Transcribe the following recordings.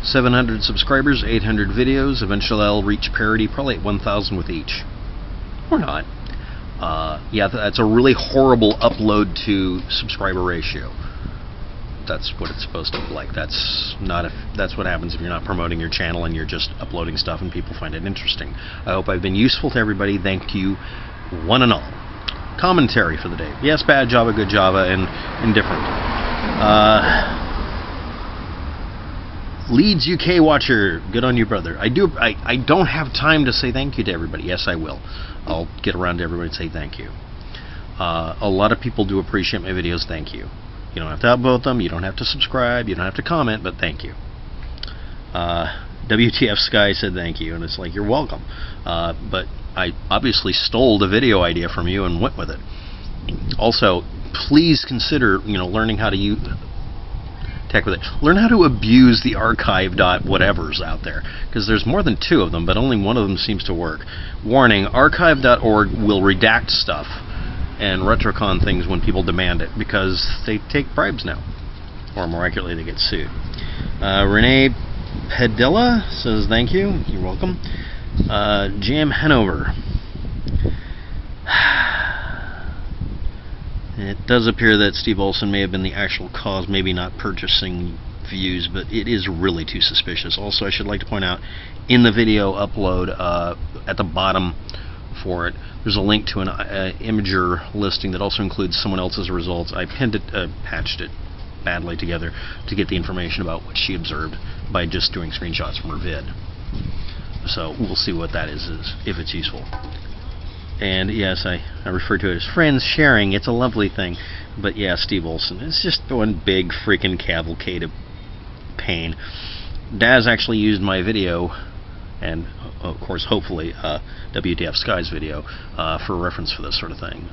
700 subscribers, 800 videos. Eventually I'll reach parity, probably at 1,000 with each. Or not. Yeah, that's a really horrible upload to subscriber ratio. That's what it's supposed to look like. That's what happens if you're not promoting your channel and you're just uploading stuff and people find it interesting. I hope I've been useful to everybody. Thank you, one and all. Commentary for the day. Yes, bad Java, good Java, and indifferent. Leeds UK watcher, good on you, brother. I don't have time to say thank you to everybody. Yes, I will. I'll get around to everybody and say thank you. A lot of people do appreciate my videos. Thank you. You don't have to upvote them. You don't have to subscribe. You don't have to comment, but thank you. WTF Sky said thank you, and it's like, you're welcome. But I obviously stole the video idea from you and went with it. Also, please consider, learning how to use tech with it. Learn how to abuse the archive.whatevers out there, because there's more than 2 of them, but only one of them seems to work. Warning: archive.org will redact stuff and retrocon things when people demand it, because they take bribes now, or more accurately, they get sued. Renee Pedilla says thank you. You're welcome. Jam Hanover. It does appear that Steve Olson may have been the actual cause, maybe not purchasing views, but it is really too suspicious. Also, I should like to point out, in the video upload, at the bottom for it, there's a link to an Imager listing that also includes someone else's results. I pinned it, patched it badly together to get the information about what she observed by just doing screenshots from her vid. So we'll see what that is if it's useful. And yes, I refer to it as friends sharing. It's a lovely thing. But yeah, Steve Olson, it's just one big freaking cavalcade of pain. Daz actually used my video, and of course, hopefully, WTF Sky's video, for reference for this sort of thing.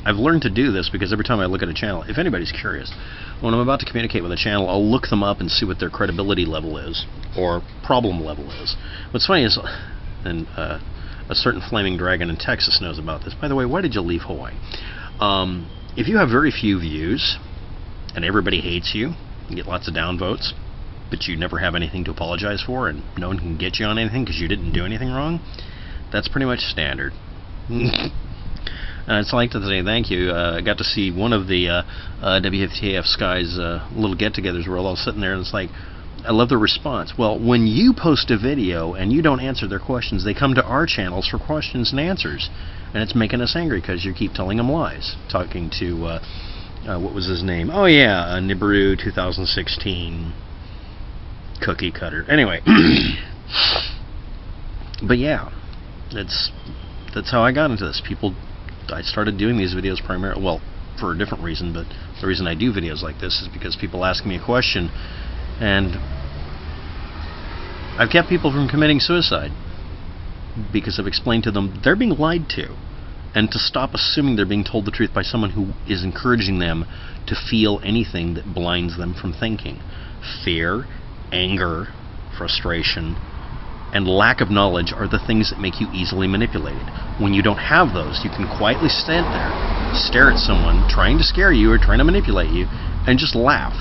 I've learned to do this because every time I look at a channel, if anybody's curious, when I'm about to communicate with a channel, I'll look them up and see what their credibility level is, or problem level is. What's funny is, and a certain flaming dragon in Texas knows about this. By the way, why did you leave Hawaii? If you have very few views, and everybody hates you, you get lots of downvotes, but you never have anything to apologize for, and no one can get you on anything because you didn't do anything wrong, that's pretty much standard. It's like to say thank you. I got to see one of the WTF Sky's little get-togethers where we're all sitting there, and it's like, I love the response. Well, when you post a video and you don't answer their questions, they come to our channels for questions and answers, and it's making us angry because you keep telling them lies. Talking to, what was his name? Oh yeah, Nibiru 2016 cookie cutter. Anyway, but yeah, that's how I got into this. I started doing these videos primarily, well, for a different reason, but the reason I do videos like this is because people ask me a question, and I've kept people from committing suicide because I've explained to them they're being lied to, and to stop assuming they're being told the truth by someone who is encouraging them to feel anything that blinds them from thinking. Fear, anger, frustration, and lack of knowledge are the things that make you easily manipulated. When you don't have those, you can quietly stand there, stare at someone trying to scare you or trying to manipulate you, and just laugh.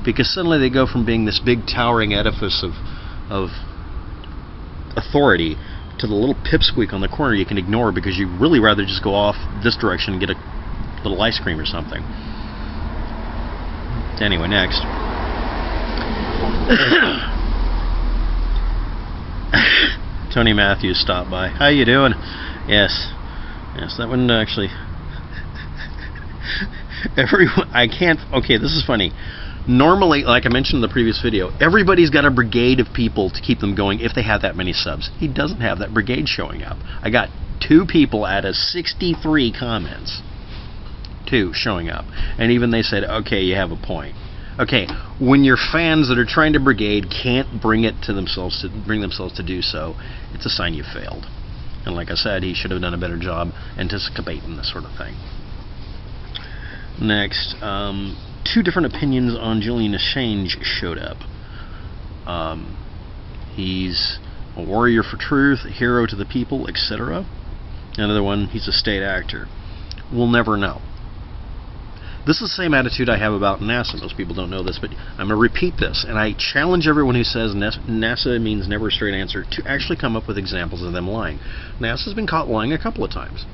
Because suddenly they go from being this big towering edifice of authority to the little pipsqueak on the corner you can ignore because you'd really rather just go off this direction and get a little ice cream or something. Anyway, next. Tony Matthews stopped by. How you doing? Yes, that one actually. Everyone, I can't. Okay, this is funny. Normally, like I mentioned in the previous video, everybody's got a brigade of people to keep them going if they have that many subs. He doesn't have that brigade showing up. I got 2 people out of 63 comments. 2 showing up, and even they said, "Okay, you have a point." Okay, when your fans that are trying to brigade can't bring themselves to do so, it's a sign you failed. And like I said, he should have done a better job anticipating this sort of thing. Next, 2 different opinions on Julian Assange showed up. He's a warrior for truth, a hero to the people, etc. Another one, he's a state actor. We'll never know. This is the same attitude I have about NASA. Most people don't know this, but I'm going to repeat this, and I challenge everyone who says NASA means never a straight answer to actually come up with examples of them lying. NASA's been caught lying a couple of times.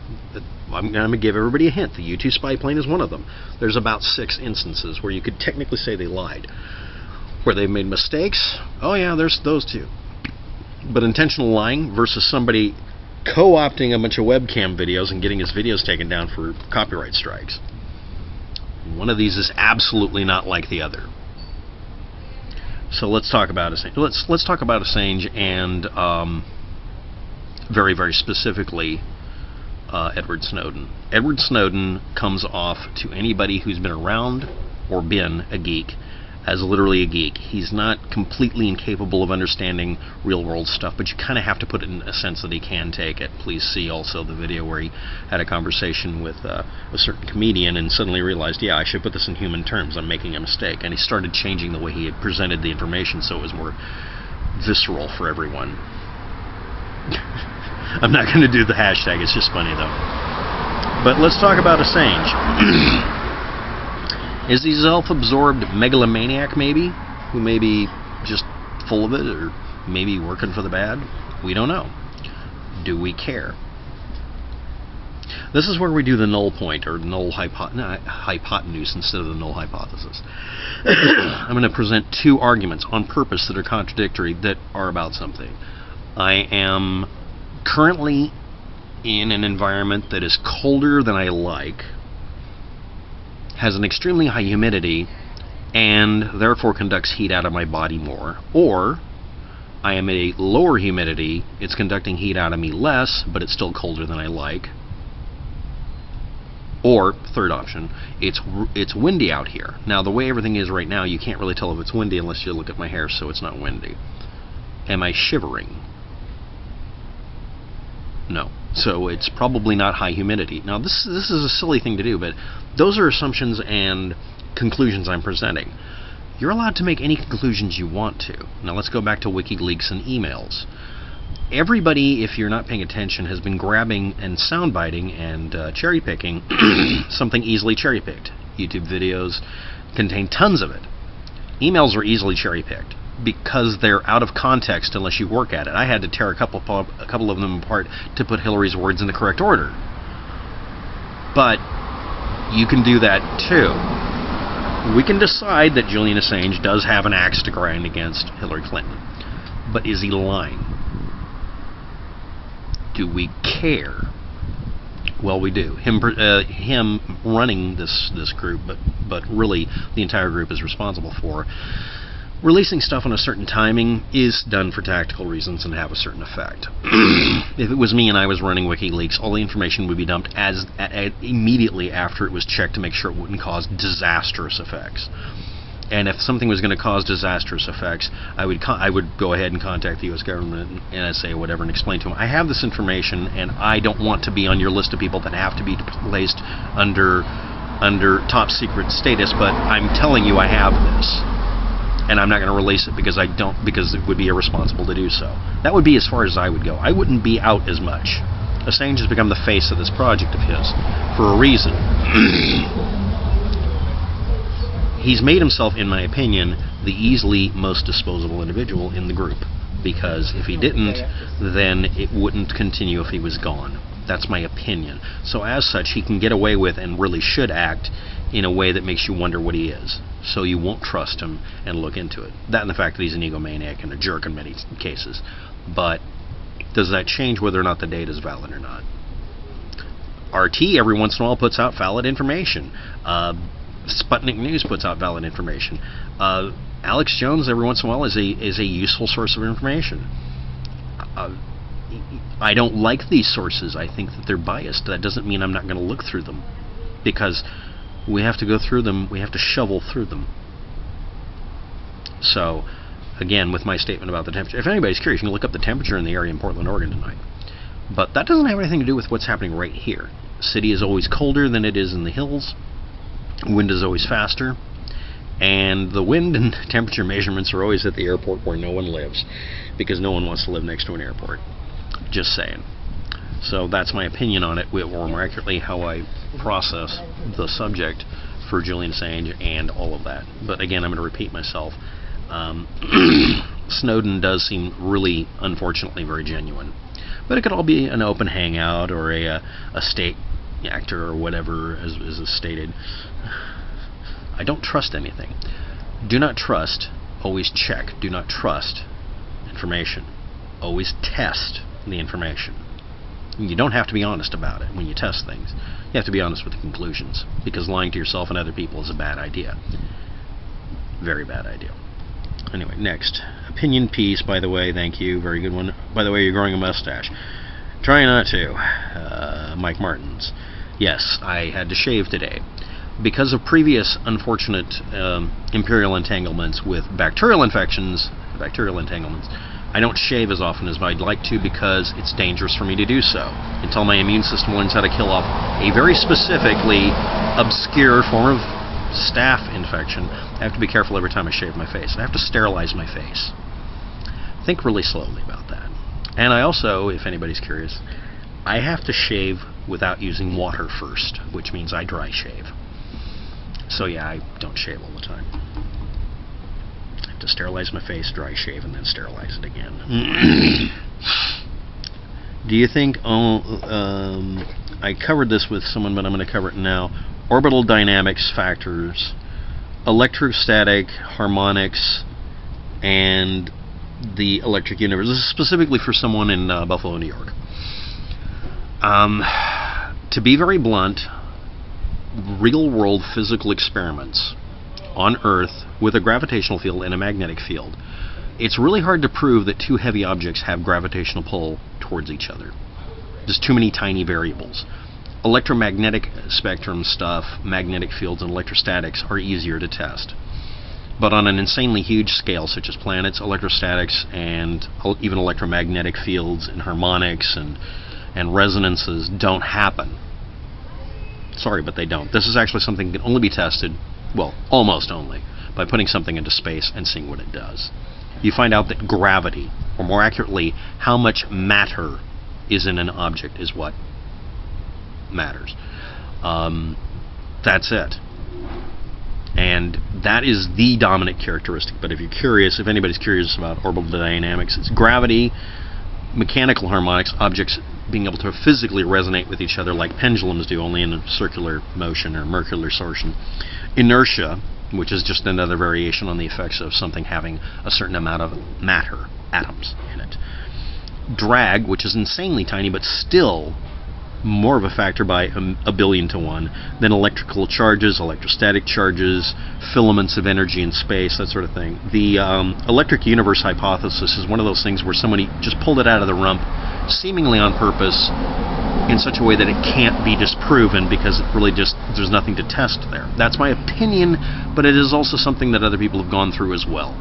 I'm going to give everybody a hint. The U-2 spy plane is one of them. There's about 6 instances where you could technically say they lied. Where they've made mistakes, oh yeah, there's those too. But intentional lying versus somebody co-opting a bunch of webcam videos and getting his videos taken down for copyright strikes. One of these is absolutely not like the other. So let's talk about Assange. Let's talk about Assange and very, very specifically Edward Snowden. Edward Snowden comes off to anybody who's been around or been a geek as literally a geek. He's not completely incapable of understanding real-world stuff, but you kind of have to put it in a sense that he can take it. Please see also the video where he had a conversation with a certain comedian and suddenly realized, yeah, I should put this in human terms. I'm making a mistake. And he started changing the way he had presented the information so it was more visceral for everyone. I'm not going to do the hashtag. It's just funny, though. But let's talk about Assange. Is he self-absorbed megalomaniac, maybe? Who may be just full of it, or maybe working for the bad? We don't know. Do we care? This is where we do the null point, or null hypotenuse instead of the null hypothesis. I'm going to present 2 arguments on purpose that are contradictory, that are about something. I am currently in an environment that is colder than I like, has an extremely high humidity, and therefore conducts heat out of my body more. Or I am at a lower humidity, it's conducting heat out of me less, but it's still colder than I like. Or, third option, it's windy out here. Now, the way everything is right now, you can't really tell if it's windy unless you look at my hair, so it's not windy. Am I shivering? No. So it's probably not high humidity. Now, this is a silly thing to do, but those are assumptions and conclusions I'm presenting. You're allowed to make any conclusions you want to. Now, let's go back to WikiLeaks and emails. Everybody, if you're not paying attention, has been grabbing and soundbiting and cherry-picking something easily cherry-picked. YouTube videos contain tons of it. Emails are easily cherry-picked because they're out of context unless you work at it. I had to tear a couple of them apart to put Hillary's words in the correct order. But you can do that too. We can decide that Julian Assange does have an axe to grind against Hillary Clinton. But is he lying? Do we care? Well, we do. Him running this group, but really the entire group is responsible for releasing stuff on a certain timing is done for tactical reasons and have a certain effect. If it was me and I was running WikiLeaks, all the information would be dumped immediately after it was checked to make sure it wouldn't cause disastrous effects. And if something was going to cause disastrous effects, I would go ahead and contact the U.S. government, NSA, whatever, and explain to them, I have this information, and I don't want to be on your list of people that have to be placed under top secret status, but I'm telling you I have this. And I'm not going to release it because it would be irresponsible to do so. That would be as far as I would go. I wouldn't be out as much. Assange has become the face of this project of his for a reason. He's made himself, in my opinion, the easily most disposable individual in the group. Because if he didn't, then it wouldn't continue if he was gone. That's my opinion. So as such, he can get away with and really should act in a way that makes you wonder what he is. So you won't trust him and look into it. That and the fact that he's an egomaniac and a jerk in many cases. But does that change whether or not the data is valid or not? RT every once in a while puts out valid information. Sputnik News puts out valid information. Alex Jones every once in a while is a useful source of information. I don't like these sources. I think that they're biased. That doesn't mean I'm not going to look through them, because we have to go through them. We have to shovel through them. So, again, with my statement about the temperature, if anybody's curious, you can look up the temperature in the area in Portland, Oregon tonight. But that doesn't have anything to do with what's happening right here. The city is always colder than it is in the hills. Wind is always faster. And the wind and temperature measurements are always at the airport where no one lives, because no one wants to live next to an airport. Just saying. So that's my opinion on it, or more accurately, how I process the subject for Julian Assange and all of that. But again, I'm going to repeat myself. Snowden does seem really, unfortunately, very genuine. But it could all be an open hangout or a state actor or whatever, as is stated. I don't trust anything. Do not trust. Always check. Do not trust information. Always test the information. You don't have to be honest about it when you test things. You have to be honest with the conclusions, because lying to yourself and other people is a bad idea. Very bad idea. Anyway, next. Opinion piece, by the way, thank you, very good one. By the way, you're growing a mustache. Try not to. Mike Martins. Yes, I had to shave today. Because of previous unfortunate imperial entanglements with bacterial infections, I don't shave as often as I'd like to because it's dangerous for me to do so. Until my immune system learns how to kill off a very specifically obscure form of staph infection, I have to be careful every time I shave my face. I have to sterilize my face. Think really slowly about that. And I also, if anybody's curious, I have to shave without using water first, which means I dry shave. So yeah, I don't shave all the time. I have to sterilize my face, dry shave, and then sterilize it again. Do you think, I covered this with someone, but I'm going to cover it now. Orbital dynamics factors, electrostatic harmonics, and the electric universe. This is specifically for someone in Buffalo, New York. To be very blunt, real-world physical experiments on Earth with a gravitational field and a magnetic field, it's really hard to prove that two heavy objects have gravitational pull towards each other. There's too many tiny variables. Electromagnetic spectrum stuff, magnetic fields, and electrostatics are easier to test. But on an insanely huge scale, such as planets, electrostatics, and even electromagnetic fields and harmonics and resonances don't happen. Sorry, but they don't. This is actually something that can only be tested, well, almost only, by putting something into space and seeing what it does. You find out that gravity, or more accurately, how much matter is in an object, is what matters. That's it. And that is the dominant characteristic. But if you're curious, if anybody's curious about orbital dynamics, it's gravity, mechanical harmonics, objects being able to physically resonate with each other like pendulums do, only in a circular motion or mercular torsion. Inertia, which is just another variation on the effects of something having a certain amount of matter, atoms, in it. Drag, which is insanely tiny but still more of a factor by a billion to one than electrical charges, electrostatic charges, filaments of energy in space, that sort of thing. The electric universe hypothesis is one of those things where somebody just pulled it out of the rump, seemingly on purpose, in such a way that it can't be disproven because it really just, there's nothing to test there. That's my opinion, but it is also something that other people have gone through as well.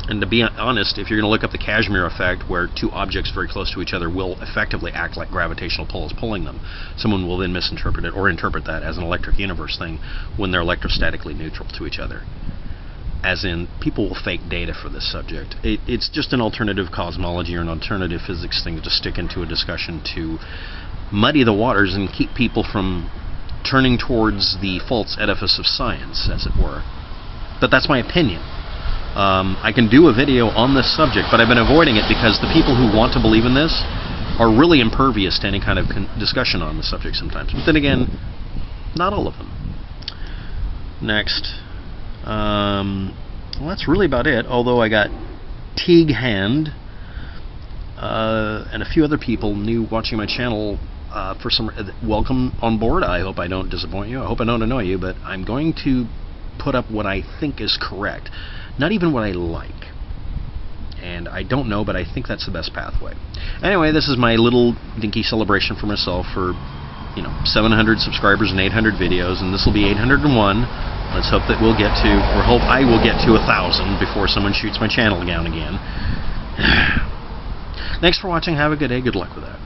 And to be honest, if you're going to look up the Kashmir effect, where two objects very close to each other will effectively act like gravitational pull is pulling them, someone will then misinterpret it or interpret that as an electric universe thing when they're electrostatically neutral to each other. As in, people will fake data for this subject. It's just an alternative cosmology or an alternative physics thing to stick into a discussion to muddy the waters and keep people from turning towards the false edifice of science, as it were. But that's my opinion. I can do a video on this subject, but I've been avoiding it because the people who want to believe in this are really impervious to any kind of discussion on the subject sometimes. But then again, not all of them. Next. Well, that's really about it, although I got Teague Hand and a few other people new watching my channel for some welcome on board. I hope I don't disappoint you. I hope I don't annoy you, but I'm going to put up what I think is correct. Not even what I like. And I don't know, but I think that's the best pathway. Anyway, this is my little dinky celebration for myself for, 700 subscribers and 800 videos, and this will be 801. Let's hope that we'll get to, or hope I will get to 1,000 before someone shoots my channel down again. Thanks for watching. Have a good day. Good luck with that.